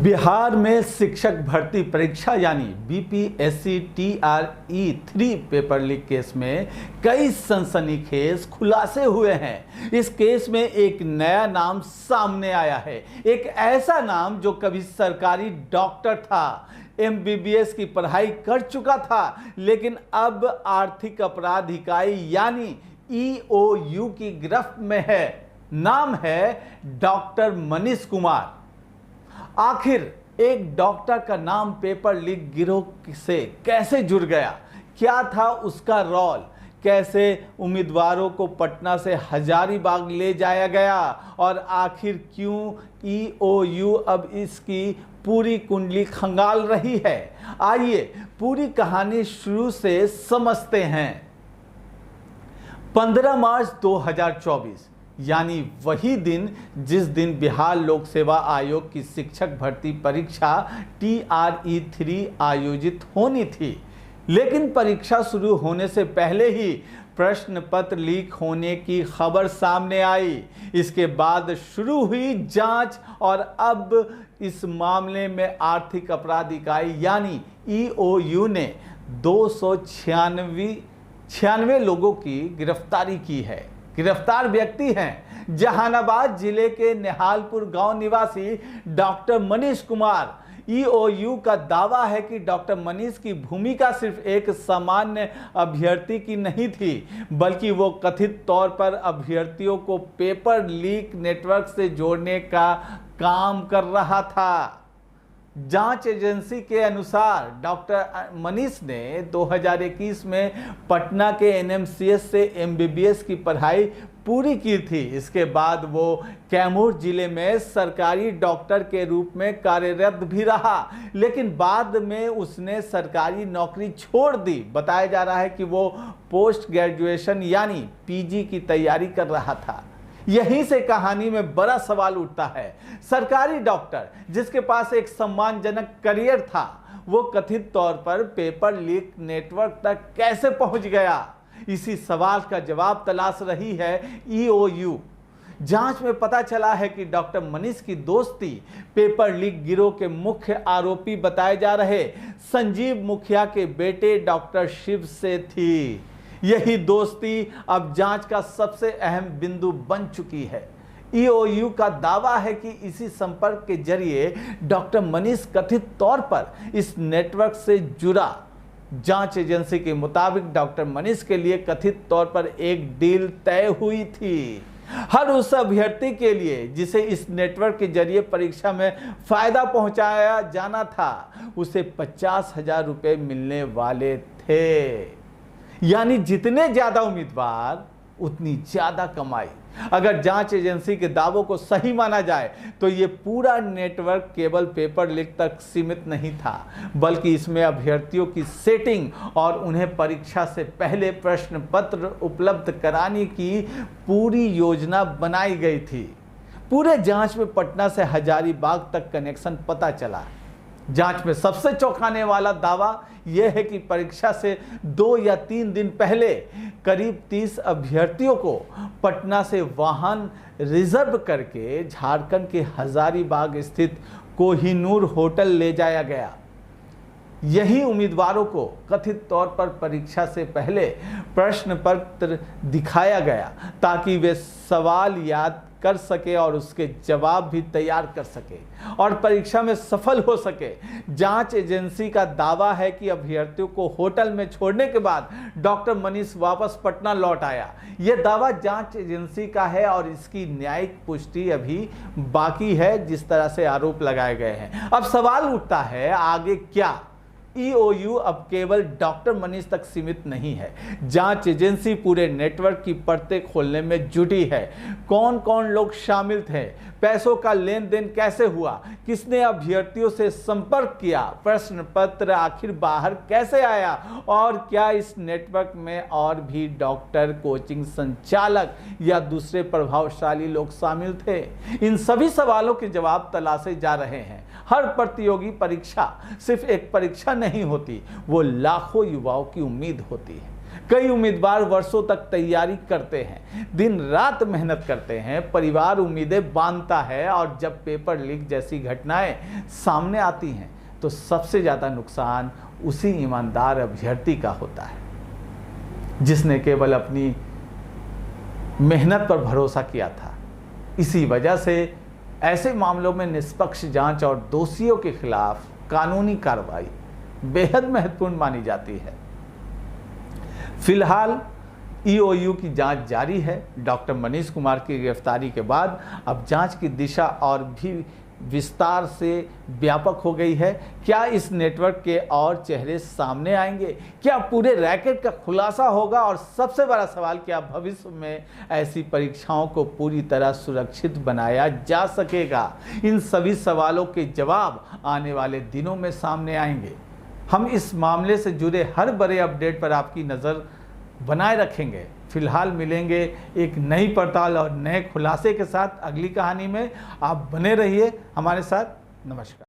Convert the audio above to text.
बिहार में शिक्षक भर्ती परीक्षा यानी BPSC TRE 3 paper leak case में कई सनसनीखेज खुलासे हुए हैं। इस केस में एक नया नाम सामने आया है, एक ऐसा नाम जो कभी सरकारी डॉक्टर था, एमबीबीएस की पढ़ाई कर चुका था, लेकिन अब आर्थिक अपराध इकाई यानी ईओयू की गिरफ्त में है। नाम है डॉक्टर मनीष कुमार। आखिर एक डॉक्टर का नाम पेपर लीक गिरोह से कैसे जुड़ गया? क्या था उसका रोल? कैसे उम्मीदवारों को पटना से हजारीबाग ले जाया गया? और आखिर क्यों ईओयू अब इसकी पूरी कुंडली खंगाल रही है? आइए पूरी कहानी शुरू से समझते हैं। 15 मार्च 2024 यानी वही दिन जिस दिन बिहार लोक सेवा आयोग की शिक्षक भर्ती परीक्षा टीआरई 3 आयोजित होनी थी, लेकिन परीक्षा शुरू होने से पहले ही प्रश्न पत्र लीक होने की खबर सामने आई। इसके बाद शुरू हुई जांच और अब इस मामले में आर्थिक अपराध इकाई यानी ईओयू ने 296 लोगों की गिरफ्तारी की है। गिरफ्तार व्यक्ति हैं जहानाबाद जिले के निहालपुर गांव निवासी डॉक्टर मनीष कुमार। ईओयू का दावा है कि डॉक्टर मनीष की भूमिका सिर्फ एक सामान्य अभ्यर्थी की नहीं थी, बल्कि वो कथित तौर पर अभ्यर्थियों को पेपर लीक नेटवर्क से जोड़ने का काम कर रहा था। जांच एजेंसी के अनुसार डॉक्टर मनीष ने 2021 में पटना के एनएमसीएच से एमबीबीएस की पढ़ाई पूरी की थी। इसके बाद वो कैमूर जिले में सरकारी डॉक्टर के रूप में कार्यरत भी रहा, लेकिन बाद में उसने सरकारी नौकरी छोड़ दी। बताया जा रहा है कि वो पोस्ट ग्रेजुएशन यानी पीजी की तैयारी कर रहा था। यहीं से कहानी में बड़ा सवाल उठता है। सरकारी डॉक्टर जिसके पास एक सम्मानजनक करियर था, वो कथित तौर पर पेपर लीक नेटवर्क तक कैसे पहुंच गया? इसी सवाल का जवाब तलाश रही है ईओयू। जांच में पता चला है कि डॉक्टर मनीष की दोस्ती पेपर लीक गिरोह के मुख्य आरोपी बताए जा रहे संजीव मुखिया के बेटे डॉक्टर शिव से थी। यही दोस्ती अब जांच का सबसे अहम बिंदु बन चुकी है। ईओयू का दावा है कि इसी संपर्क के जरिए डॉक्टर मनीष कथित तौर पर इस नेटवर्क से जुड़ा। जांच एजेंसी के मुताबिक डॉक्टर मनीष के लिए कथित तौर पर एक डील तय हुई थी। हर उस अभ्यर्थी के लिए जिसे इस नेटवर्क के जरिए परीक्षा में फायदा पहुंचाया जाना था, उसे 50,000 रुपये मिलने वाले थे। यानी जितने ज्यादा उम्मीदवार उतनी ज्यादा कमाई। अगर जांच एजेंसी के दावों को सही माना जाए तो ये पूरा नेटवर्क केवल पेपर लीक तक सीमित नहीं था, बल्कि इसमें अभ्यर्थियों की सेटिंग और उन्हें परीक्षा से पहले प्रश्न पत्र उपलब्ध कराने की पूरी योजना बनाई गई थी। पूरे जांच में पटना से हजारीबाग तक कनेक्शन पता चला। जांच में सबसे चौंकाने वाला दावा यह है कि परीक्षा से 2 या 3 दिन पहले करीब 30 अभ्यर्थियों को पटना से वाहन रिजर्व करके झारखंड के हजारीबाग स्थित कोहिनूर होटल ले जाया गया। यही उम्मीदवारों को कथित तौर पर परीक्षा से पहले प्रश्न पत्र दिखाया गया ताकि वे सवाल याद कर सके और उसके जवाब भी तैयार कर सके और परीक्षा में सफल हो सके। जांच एजेंसी का दावा है कि अभ्यर्थियों को होटल में छोड़ने के बाद डॉक्टर मनीष वापस पटना लौट आया। यह दावा जांच एजेंसी का है और इसकी न्यायिक पुष्टि अभी बाकी है, जिस तरह से आरोप लगाए गए हैं। अब सवाल उठता है, आगे क्या? ईओयू अब केवल डॉक्टर मनीष तक सीमित नहीं है। जांच एजेंसी पूरे नेटवर्क की परतें खोलने में जुटी है। कौन कौन लोग शामिल थे? पैसों का लेन देन कैसे हुआ? किसने अभ्यर्थियों से संपर्क किया? प्रश्न पत्र आखिर बाहर कैसे आया? और क्या इस नेटवर्क में और भी डॉक्टर, कोचिंग संचालक या दूसरे प्रभावशाली लोग शामिल थे? इन सभी सवालों के जवाब तलाशे जा रहे हैं। हर प्रतियोगी परीक्षा सिर्फ एक परीक्षा नहीं होती, वो लाखों युवाओं की उम्मीद होती है। कई उम्मीदवार वर्षों तक तैयारी करते हैं, दिन रात मेहनत करते हैं, परिवार उम्मीदें बांधता है और जब पेपर लीक जैसी घटनाएं सामने आती हैं तो सबसे ज़्यादा नुकसान उसी ईमानदार अभ्यर्थी का होता है जिसने केवल अपनी मेहनत पर भरोसा किया था। इसी वजह से ऐसे मामलों में निष्पक्ष जांच और दोषियों के खिलाफ कानूनी कार्रवाई बेहद महत्वपूर्ण मानी जाती है। फिलहाल ईओयू की जांच जारी है। डॉक्टर मनीष कुमार की गिरफ्तारी के बाद अब जांच की दिशा और भी विस्तार से व्यापक हो गई है। क्या इस नेटवर्क के और चेहरे सामने आएंगे? क्या पूरे रैकेट का खुलासा होगा? और सबसे बड़ा सवाल, क्या भविष्य में ऐसी परीक्षाओं को पूरी तरह सुरक्षित बनाया जा सकेगा? इन सभी सवालों के जवाब आने वाले दिनों में सामने आएंगे। हम इस मामले से जुड़े हर बड़े अपडेट पर आपकी नज़र बनाए रखेंगे। फिलहाल मिलेंगे एक नई पड़ताल और नए खुलासे के साथ अगली कहानी में। आप बने रहिए हमारे साथ। नमस्कार।